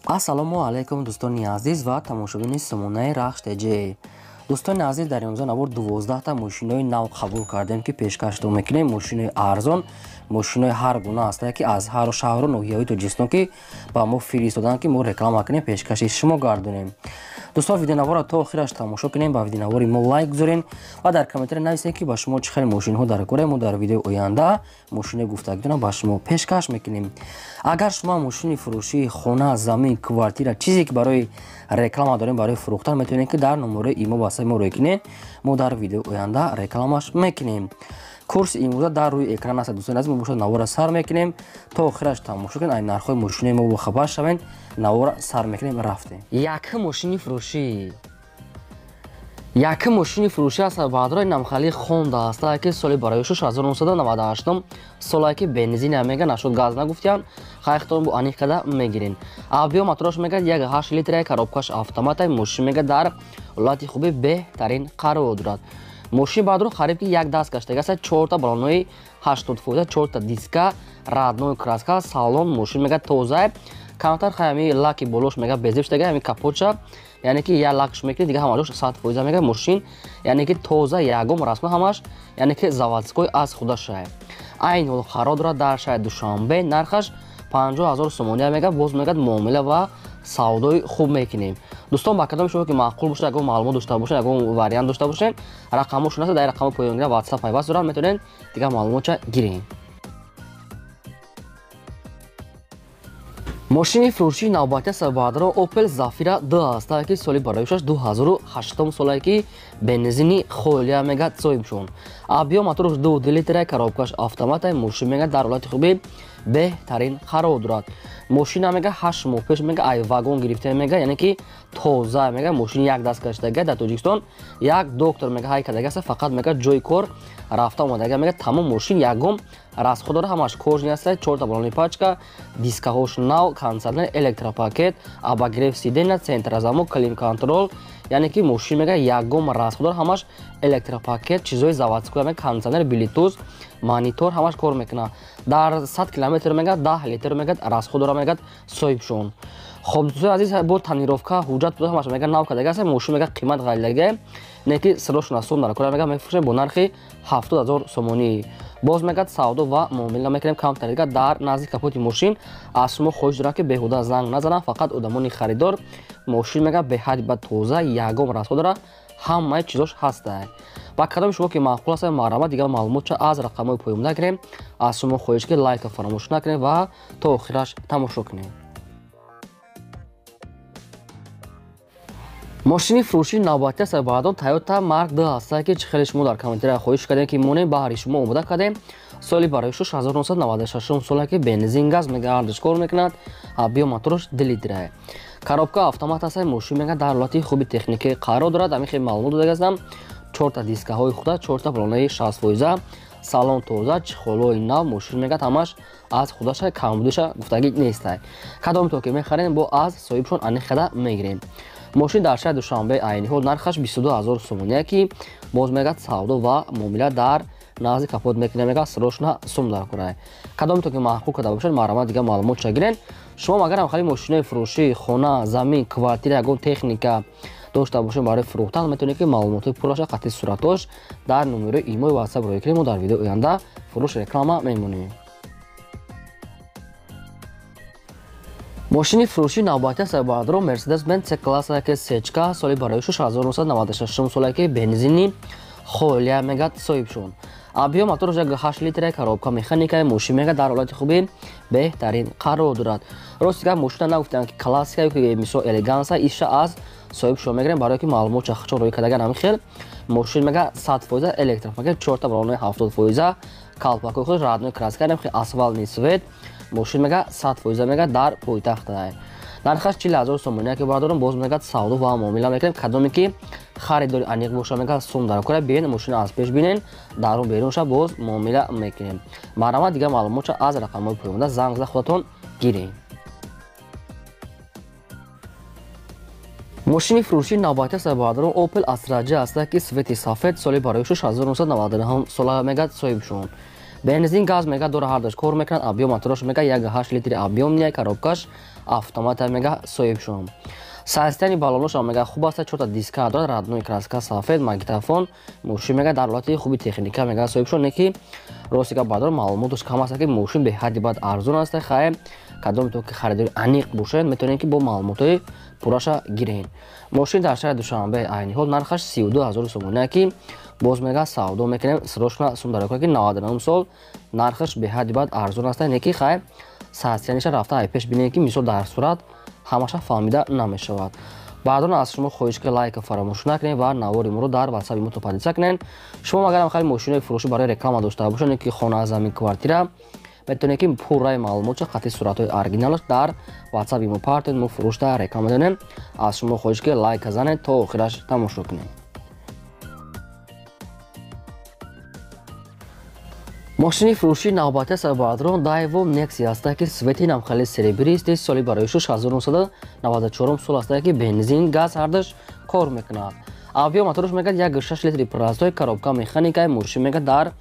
ассалому алайкум дӯстони азиз ва тамошобини Симонаи Рахштеҷӣ. Дӯстони азиз, дар имрӯза навор 12та мошинои нав қабул кардем ки пешкашро мекунем. Мошинои арзон, мошинои ҳар гуна ҳастанд ки аз ҳар шаҳру ноҳияҳои Тоҷикистон ки ба мо фиристоданд ки мо реклама кунем, пешкаши шумо гардонем. Дӯстон, видеонавора то охираш тамошо кунем, ба видеонавори мо лайк гузорен ва дар комментари нависед ки ба шумо чӣ хел мошинҳо дар кора. Мо дар видеои оянда мошинаи гуфтагидона ба шумо пешкаш мекунем. Агар шумо мошини фурӯшии хона, замин, квартира, чизе ки барои реклама дорем, барои фурӯхтан, метавонед ки дар номерои имо ба мо рой кунед. Мо дар видеои оянда рекламаш мекунем. курси имрӯза дар рӯи экран аст. дӯстони азиз, мо бошад навора сар мекунем то охираш тамошо кунед. ай нархҳои мошинаи мо бохабар шавед. навора сар мекунем, рафтем. Якум мошини фурӯшӣ. Якум мошини фурӯшӣ аст баъдрои намхали Honda аст ки соли барои 1998 солае ки бензин мега нашуд, газ нагуфтиян. хайхтон бо аних када мегирин. Авио моторош мега 1.8 литр коробкаш автомат. мошин мега дар ҳолати хуби беҳтарин қарор дорад. мошин баъдро хариб ки як даст гаштага аст. 4та балонои 80%, 4та диска, радной краска, салон мошин мега тоза. камтар хами лаки болош мега безеб штага, ами капоча, яъне ки я лакш мекунед, дига ҳамаҷош 100% мега мошин, яъне ки тоза ягом расма ҳамаш, яъне ки заводской аз худашае. Айн ҳол қарор дорад дар шаҳри Душанбе. нархаш 50,000 сомония мега. боз мегад муомила ва савдои хуб мекунем. дӯстон, ба кадоми шумо ки маъқул бошад, ягон маълумот дошта бошед, ягон вариант дошта бошед, рақамошон аст, дар рақами поёнгира WhatsApp пайваст дорад, метавонед дига маълумотша гиред. мошини фурӯшии навбатӣ аст баъдро Opel Zafira 2 аст ки соли бароишаш 2008 солае ки бензини холия мега соҳибшон. авио моторош 2 литр коробкаш автомат. мошин мега дар ҳолати хуби беҳтарин қарор дорад. мошина мега 8 моҳ пеш мега ай вагон гирифта мега, яъне ки тоза мега. мошини як даст гаштага дар Тоҷикистон як доктор мега ҳай кадага аст, фақат мега ҷои кор рафта омадага мега. тамом мошин ягом расход дорад, ҳамаш кожни аст. 4та балони пачка, дискаҳош нав, кондитсионер, электропакет, обогрев сидения, центразамок, клим контрол, яъне ки мошин мега ягом расход дорад, ҳамаш электропакет, чизои заводской мега, кондитсионер, блютуз, монитор ҳамаш кор мекунад. дар 100 километр мега 10 литр мега расход дорад мега соҳибшон. хоб дӯстони азиз, бо танировка ҳуҷҷат буда ҳамаш мега нав кадага аст. мошин мега қимат ғалилага, не ки срочно сум дар кора мега мефурӯшем бо нархи 70,000 сомонӣ. боз мегад савдо ва муомила мекунем. камтарига дар назди капоти мошин аз шумо хоҳиш дорам ки беҳуда занг назанам, фақат одамони харидор. мошин мега беҳад ба тоза ягом расход дорад, ҳамаи чизош ҳаста. ба кадоми шумо ки маъқул аст марҳамат, дига маълумотша аз рақамҳои поёмда гирем. аз шумо хоҳиш ки лайка фаромӯш накунед ва то охираш тамошо кунед. мошини фурӯшии навбатӣ аст баъдон Toyota Mark II аст ки чӣ хеле шумо дар комментария хоҳиш кардем ки монем баҳри шумо омода кардем. соли барои 1996 соле ки бензин газ мега ардиш кор мекунад. авио моторош 2 литр. коробка автомат аст. мошин мега дар ҳолати хуби техникӣ қарор дорад. ҳамин хел маълумот додага астам. 4та дискаҳои худа, 4та балонаи 60%, салон тоза, чихолҳои нав. мошин мега ҳамаш аз худаша, камбудиша гуфтагӣ нест. кадомто ки мехарем бо аз соҳибшон аних када мегирем. мошин дар шаҳри Душанбе айни ҳол нархаш 22,000 сомония ки боз мегад савдо ва муомила дар назди капот мекунем мега срочно сум дар кора. кадомто ки маъқул када бошад марҳамат, дига маълумотша гирен. шумо агарам хали мошинаи фурӯшии хона, замин, квартира, ягон техника дошта бошем барои фурӯхтан, метавонед ки маълумоти пураша қатъи суратош дар номерои имои WhatsApp рой кунем. мо дар видеои оянда фурӯш реклама мемонем. мошини фурӯшии навбатӣ аст баъдро Mercedes-Benz C-класс ки сечка соли барои 1996 солае ки бензини холия мега соҳибшон. авио моторош 1.8 литр коробка механика. мошин мега дар ҳолати хуби беҳтарин қарор дорад. рости гап мошина нагуфтанд ки классика ки мисол элеганса иша аз соҳибшон мегирем барое ки маълумотша хачо рой кадага ҳамин хел. мошин мега 100% электропакет, 4та балонои 70%, калпакои худ, радной краска, ҳамин хел асфалтни свет. мошин мега 100% мега дар пойтахта. нархаш 40,000 сомония ки бардорам. боз мегад савдо ва муомила мекунем. кадоме ки харидори аниқ боша мега сум дар кора биен мошина аз пеш бинен, дарун берунша боз муомила мекунем. марҳамат, дига маълумотша аз рақамҳои поёмда занг зада худатон гирем. мошини фурӯшии навбатӣ аст баъдро Opel Astra J аст ки свети сафед соли барои 1999 сола мега соҳибшон. бензин газ мега дора ҳардаш кор мекунад. Объем мотораш мега 1.8 литри объемния, коробкаш автомата мега соҳибшум. Системаи балонош мега хуб аст, 4 диска дорад, радной краска сафед, магнитофон, мошин мега дар ҳолати хуби техника мега соҳибшум. Неки ростига бадор маълумоташ кам аст ки мошин беҳадди бад арзон аст. Хай кадомто ки харидори аниқ бошед метавонед ки бо маълумотои пурраша гиред. Мошин дар шаҳри Душанбе айни ҳол нархаш 32000 сомона ки боз мега савдо мекунем срочно сум дар ки 99 сол нархаш беҳадди бад арзон аст. Неки хай саҳсияниша рафта ай пеш бинед ки мисол дар сурат ҳамаша фаҳмида намешавад. баъдон аз шумо хоҳиш ки лайка фаромӯш накунед ва навори моро дар ватсапи мо топадиса кунед. шумо агарам хеле мошинои фурӯшӣ барои реклама дошта бошед, ки хона, замин, квартира, метавонед ки пурраи маълумоти қатъи суратҳои оригиналаш дар ватсапи мо партед, мо фурӯшта реклама донем. аз шумо хоҳиш ки лайка занед то охираш тамошо кунед. мошини фурӯшии навбати сабадрон Daewoo Nexia аст ки свети намхали серебристи соли барои 1994 сол аст ки бензин газ ҳардаш кор мекунад. объем мотораш мега 1.6 литри простой, коробка механикаи мошин мега дар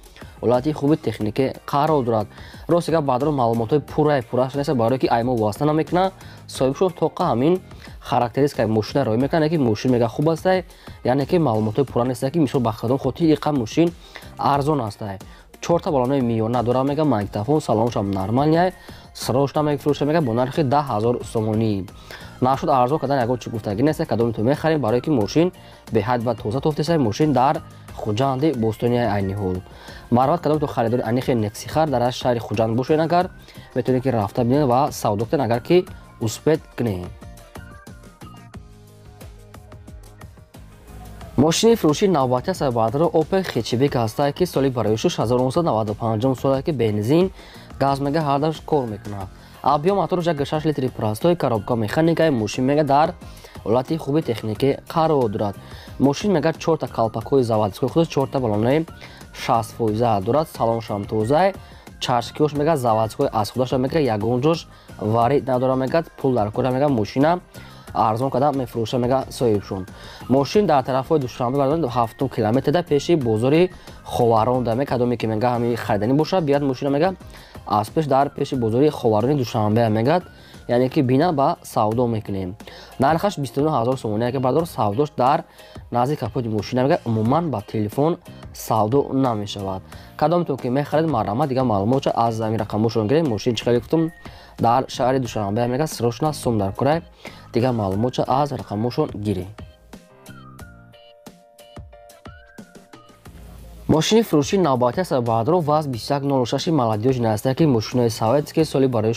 ҳолати хуби технике қарор дорад. ростига баъдро маълумотои пурраш нест барое ки аймо васта намекунад. соҳибшо тоқа ҳамин характеристикаи мошина роя мекунад ки мошин мега хуб аст, яъне ки маълумотои пурра нест ки мисол ба хатон хотири иқа мошин арзон аст. 4 балонои миёна дора мега магнитофон, салоншам нормалия, срочно мефурӯша мега бо нархи 10000 сомонӣ. нашуд арзон кардан ягон чӣ гуфтагӣ нест, кадомито мехарем барое ки мошин беҳад ба тоза тофтеса. мошин дар хуҷанди Бостонияи айни ҳол. марват кадомито харидори аниқи Nexia дар шаҳри хуҷанд бошед, агар метавонед ки рафта бинед ва савдо кунед, агар ки успед кунед. мошини фурӯшии навбати сабадро Opel Hatchback аст ки соли барои 1995 сол ки бензин газ мега ҳардаш кор мекунад. объем мотораш 1.6 литри простой, коробка механикаи мошин мега дар ҳолати хуби технике қарор дорад. мошин мега 4 калпакҳои заводской худаш, 4 балонои 60% дорад, салоншам тоза, чашкиёш мега заводской аз худаша мега ягон ҷош варид надора мега, пул дар кора мега мошина арзон када мефурӯша мега соҳибшон. мошин дар тарафҳои Душанбе бардон 7 километр да пеши бозори Ховарон да мега, кадоме ки мега ҳами харидани боша бияд мошина мега аз пеш дар пеши бозори Ховарони Душанбе мегад, яъне ки бина ба савдо мекунем. нархаш 29000 сомона ки бардор савдош дар назди капоти мошина мега умуман ба телефон савдо намешавад. кадомто ки мехаред марҳамат дига маълумотша аз замин рақамошон гирем. мошин чӣ хеле гуфтум дар шаҳри Душанбе мега срочно сум дар кора дига маълумотша аз рақамошон гирем. мошини фурӯшии навбати сабадро ВАЗ 2106 молодёжин аст ки мошинои советски соли барои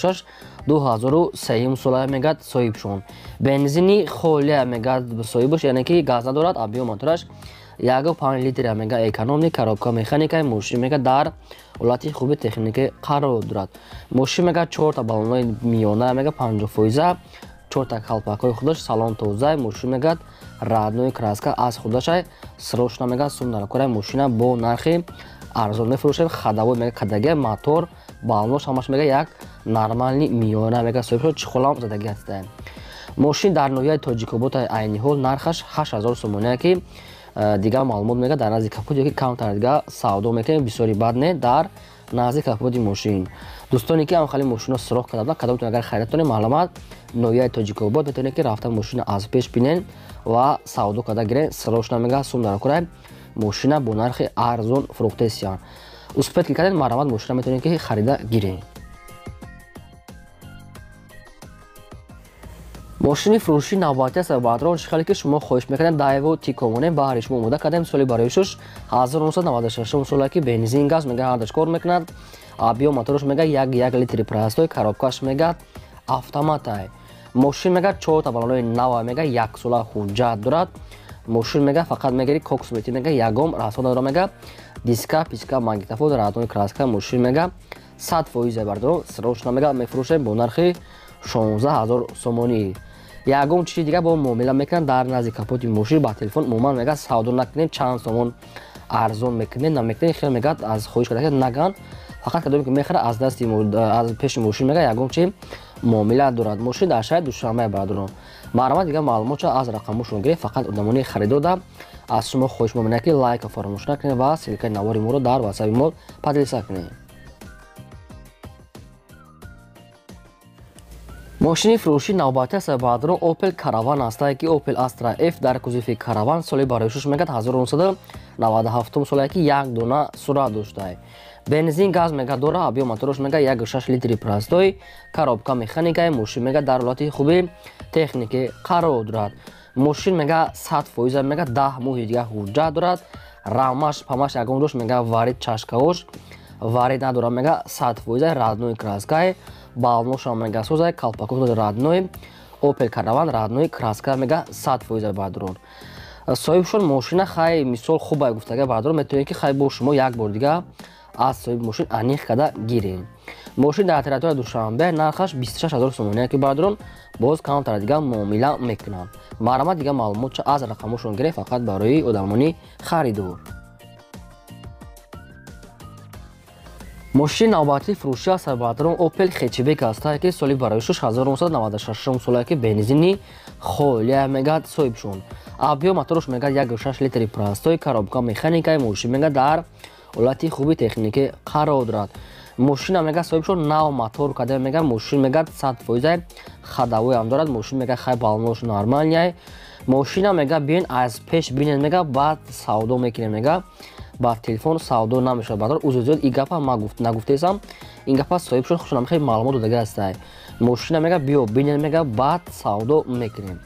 2003 сола мегад соҳибшон. бензини холия мегад соҳибаш, яъне ки газ надорад. объем мотораш 1.5 литри мега экономи, коробка механикаи мошин мега дар ҳолати хуби технике қарор дорад. мошин мега 4 балонои миёна мега 50%, 4 калпакҳои худаш, салон тоза, мошин мегад радной краска аз худашай срочно мега сум дар кора. мошина бо нархи арзон мефурӯшем. хадавои мега кадаги мотор балонош ҳамаш мега як нормални миёна мега соҳибшо, чихолам задагӣ аст. мошин дар ноҳияи Тоҷикоботи айни ҳол нархаш 8000 сомона ки дига маълумот мега дар назди капоти ки камтар дига савдо мекунем. бисёри бад не дар назди капоти мошин. дӯстоне ки амхали мошино суроғ карда буданд, кадомтон агар харид кунед маълумат ноҳияи Тоҷикобод метавонед ки рафта мошина аз пеш бинед ва савдо карда гиред. срочно мега сум дар кора мошина бо нархи арзон фурӯхтесиян. успед ки кардед марҳамат мошина метавонед ки харида гиред. мошини фурӯшии навбати сабадрон чӣ хеле ки шумо хоҳиш мекунед Daewoo Tiguan баҳри шумо омода кардем. соли барои 1996 сола ки бензин газ мега ҳардаш кор мекунад. объем мотораш мега 1 литри простой, коробкаш мега автоматай. мошин мега 4 балонои нава мега 1 сола ҳуҷҷат дорад. мошин мега фақат мегири коксвети мега ягом расода дора мега диска писка магнитофон радной краска. мошин мега 100% бардорон срочно мега мефурӯшем бо нархи 16000 сомонӣ. ягон чизи дига бо муомила мекунад дар назди капоти мошин ба телефон умуман мега савдо накунед, чанд сомон арзон мекунед намекунед, хеле мега аз хоҳиш карда наган фақат кадоме ки мехара аз дасти аз пеши мошин мега ягон чи муомила дорад. мошин дар шаҳри Душанбе бардорон. марҳамат дига маълумотша аз рақамошон гиред. фақат одамони харидода аз шумо хоҳиш мемонад ки лайка фаромӯш накунед ва силкаи навори моро дар ватсапи мо падилиса кунед. мошини фурӯши навбати аст баъдро Opel Caravan астае ки Opel Astra F дар кузуфи Caravan соли бароишуш мегӯяд 1997 солае ки як дона сурат доштае. Бензин газ мега дора, объем моторош мега 1.6 литри простой, коробка механикае, мошин мега дар ҳолати хуби техники қарор дорад. Мошин мега 100% мега 10 моҳи дига ҳуҷҷат дорад. Рамаш памаш ягон дош мега варид чашкаош варид надора мега 100% радной краскае, балноша мега созае, калпакот радной, Opel Caravan радной краска мега 100% баъдрон. соҳибшон мошина хай мисол хубай гуфтага баъдрон метавонед ки хай бо шумо як бор дига аз соҳиби мошин аниқ када гирем. мошин дар территорияи Душанбе нархаш 26000 сомония ки баъдрон боз камтар дига муомила мекунам. Маърамат дига маълумотша аз рақамошон гирем фақат барои одамони харидор. мошини навбатии фурӯшӣ аст баъдрон Opel Hatchback астае ки соли бароишуш 1996 солае ки бензини холия мегад соҳибшон. объем моторош мегад 1.6 литри простой, коробка механикае, мошин мегад дар ҳолати хуби техники қарор дорад. мошина мегад соҳибшон нав мотор када мегад, мошин мегад 100% хадавой ам дорад, мошин мегад хай балнош нормалияй. мошина мега биен аз пеш бинед мега баъд савдо мекунем мега ба телефон савдо намешавад. баъдро узузиёд ин гапа нагуфтесам, ин гапа соҳибшон хушонам хеле маълумот додага астае. мошина мега биё бинед мега баъд савдо мекунем.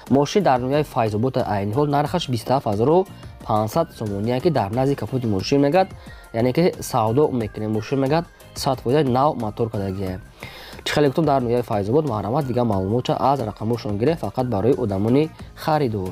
мошин дар ноҳияи Файзобод айни ҳол нархаш 27500 сомония ки дар назди капоти мошин мегад, яъне ки савдо мекунем. мошин мегад 100% нав мотор кадагие. чӣ хеле гуфтам дар ноҳияи Файзобод маърамат дига маълумотша аз рақамошон гирем фақат барои одамони харидор.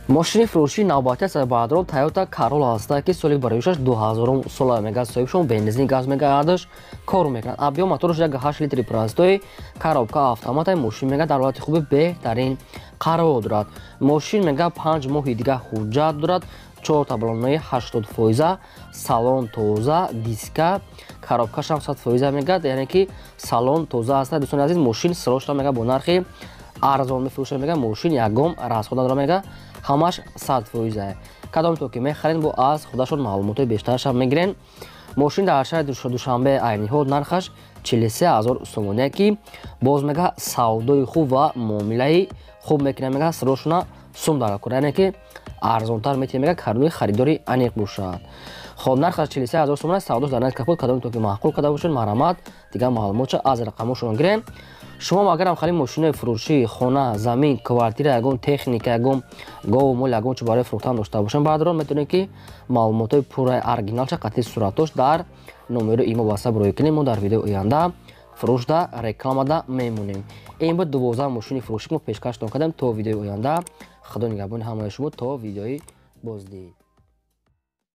мошини фурӯшии навбатӣ аст баъдрон Toyota Corolla астае ки соли бароишаш 2000 сола мегад соҳибшон бензин газ мегадаш кор мекунад. объем моторош 1.8 литри простой, коробка автомат, мошин мегад дар ҳолати хуби беҳтарин қарор дорад. мошин мегад 5 моҳи дига ҳуҷҷат дорад, 4 таблонаи 80%, салон тоза, диска, коробкашам 100% мегад, яъне ки салон тоза аст. дӯстони азиз, мошин срочно мега бо нархи арзон мефурӯшад мега, мошин ягон расход надора мега, ҳамаш 100%. кадомто ки мехаред бо аз худашон маълумотои бештарашам мегирен. мошин дар шаҳри Душанбе айни ҳол нархаш 43000 сомония ки боз мега савдои хуб ва муомилаи хуб мекунад мега, срочно сум дар кор, яъне ки арзонтар метавонад мега карнои харидори аниқ бошад. хоб нархаш 43000 сомония, савдош дар назди капот кадомто ки маъқул када бошад, маърамат дига маълумотша аз рақамошон гирем. шумо агарам хали мошинои фурӯшии хона, замин, квартира, ягон техника, ягон гов мол, ягон чӣ барои фурӯхтан дошта бошанд, баъдрон метавонед ки маълумотои пурраи оригиналша қатъи сурatoш дар номери имо ватсап рӯй кунем. мо дар видеои оянда фурӯшда рекламада мемонем. ин буд 12 мошини фурӯшӣ ки мо пешкаштон кардем. то видеои оянда худо нигаҳбони ҳамаи шумо. то видеои боздид.